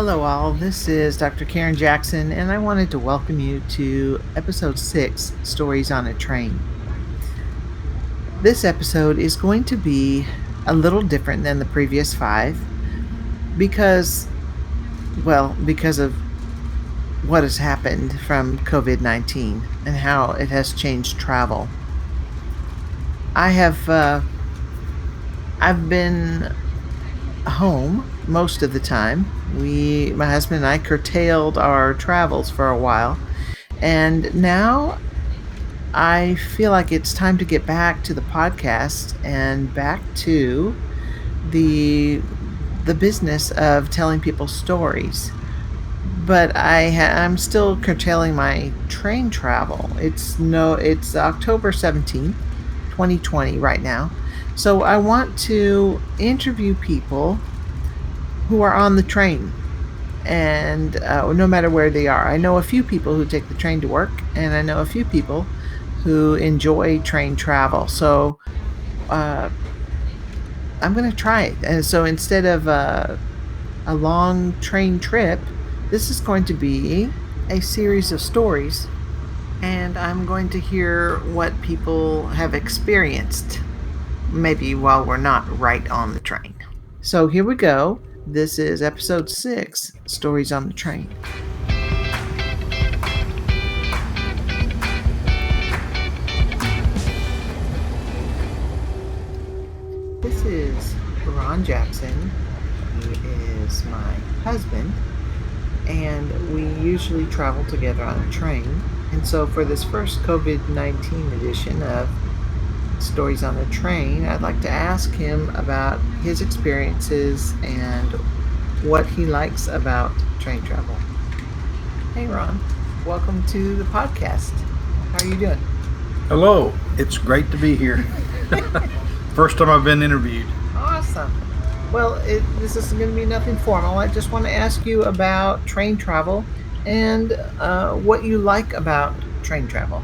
Hello, all. This is Dr. Karen Jackson, and I wanted to welcome you to episode 6 Stories on a Train. This episode is going to be a little different than the previous 5 because of what has happened from COVID-19 and how it has changed travel. I've been home most of the time. My husband and I curtailed our travels for a while, and now I feel like it's time to get back to the podcast and back to the the business of telling people stories. But I'm still curtailing my train travel. It's October 17th, 2020 right now. So I want to interview people who are on the train, and no matter where they are. I know a few people who take the train to work, and I know a few people who enjoy train travel. So uh, I'm going to try it. And so instead of a long train trip, this is going to be a series of stories, and I'm going to hear what people have experienced, maybe while we're not right on the train. So here we go. This is episode 6, Stories on the Train. This is Ron Jackson. He is my husband, and we usually travel together on a train. And so for this first COVID-19 edition of Stories on the Train, I'd like to ask him about his experiences and what he likes about train travel. Hey, Ron. Welcome to the podcast. How are you doing? Hello. It's great to be here. First time I've been interviewed. Awesome. Well, this is going to be nothing formal. I just want to ask you about train travel and what you like about train travel.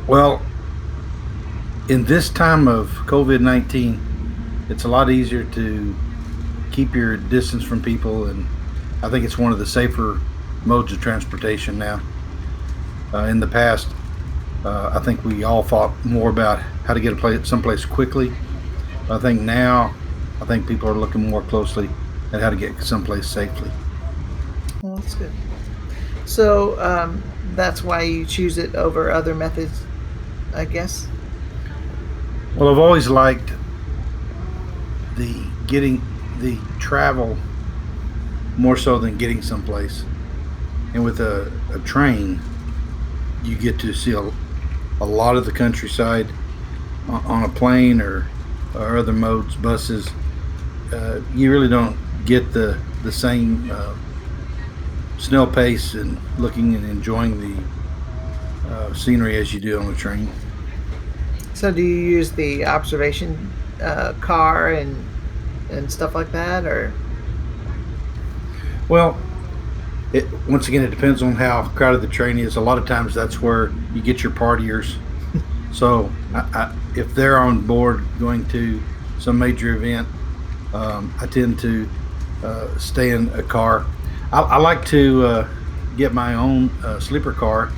Well, in this time of COVID-19, it's a lot easier to keep your distance from people, and I think it's one of the safer modes of transportation now. In the past, I think we all thought more about how to get someplace quickly. I think now, people are looking more closely at how to get someplace safely. Well, that's good. So that's why you choose it over other methods, I guess? Well, I've always liked getting the travel more so than getting someplace. And with a train, you get to see a lot of the countryside. On a plane or other modes, buses, you really don't get the same snail pace and looking and enjoying the scenery as you do on a train. So do you use the observation car and stuff like that, or? Well, once again, it depends on how crowded the train is. A lot of times that's where you get your partiers. So if they're on board going to some major event, I tend to stay in a car. I like to get my own sleeper car,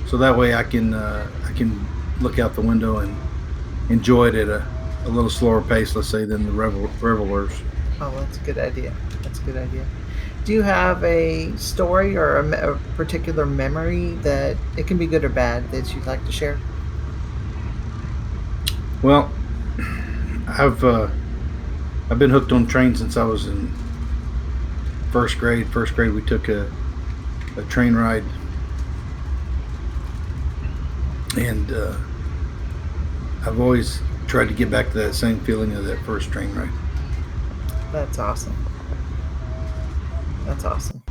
so that way I can look out the window and enjoy it at a little slower pace, let's say, than the revelers. Oh, that's a good idea. That's a good idea. Do you have a story or a particular memory that it can be good or bad that you'd like to share? Well, I've been hooked on trains since I was in first grade. First grade, we took a train ride, and I've always tried to get back to that same feeling of that first train ride. That's awesome. That's awesome.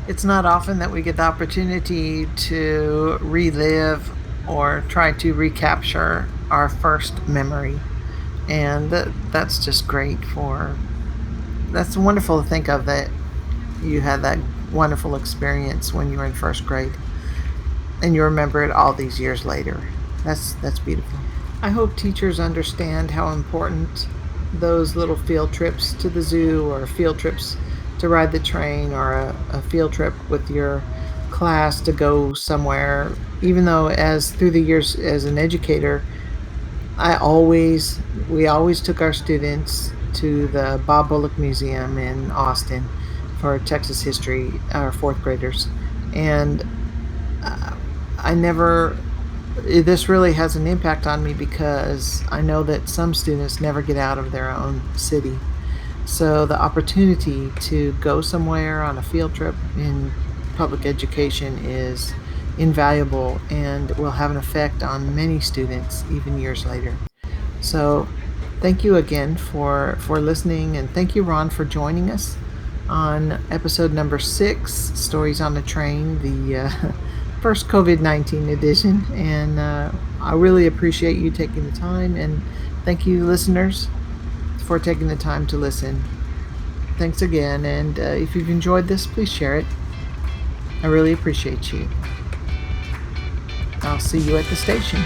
It's not often that we get the opportunity to relive or try to recapture our first memory. And that's just great that's wonderful to think of, that you had that wonderful experience when you were in first grade and you remember it all these years later. That's beautiful. I hope teachers understand how important those little field trips to the zoo, or field trips to ride the train, or a field trip with your class to go somewhere. Even though, as through the years as an educator, we always took our students to the Bob Bullock Museum in Austin for Texas history, our fourth graders. And uh, I never, this really has an impact on me because I know that some students never get out of their own city. So the opportunity to go somewhere on a field trip in public education is invaluable and will have an effect on many students even years later. So thank you again for listening, and thank you, Ron, for joining us on episode number 6, Stories on the Train, the first COVID-19 edition. And I really appreciate you taking the time, and thank you, listeners, for taking the time to listen. Thanks again, and if you've enjoyed this, please share it. I really appreciate you. I'll see you at the station.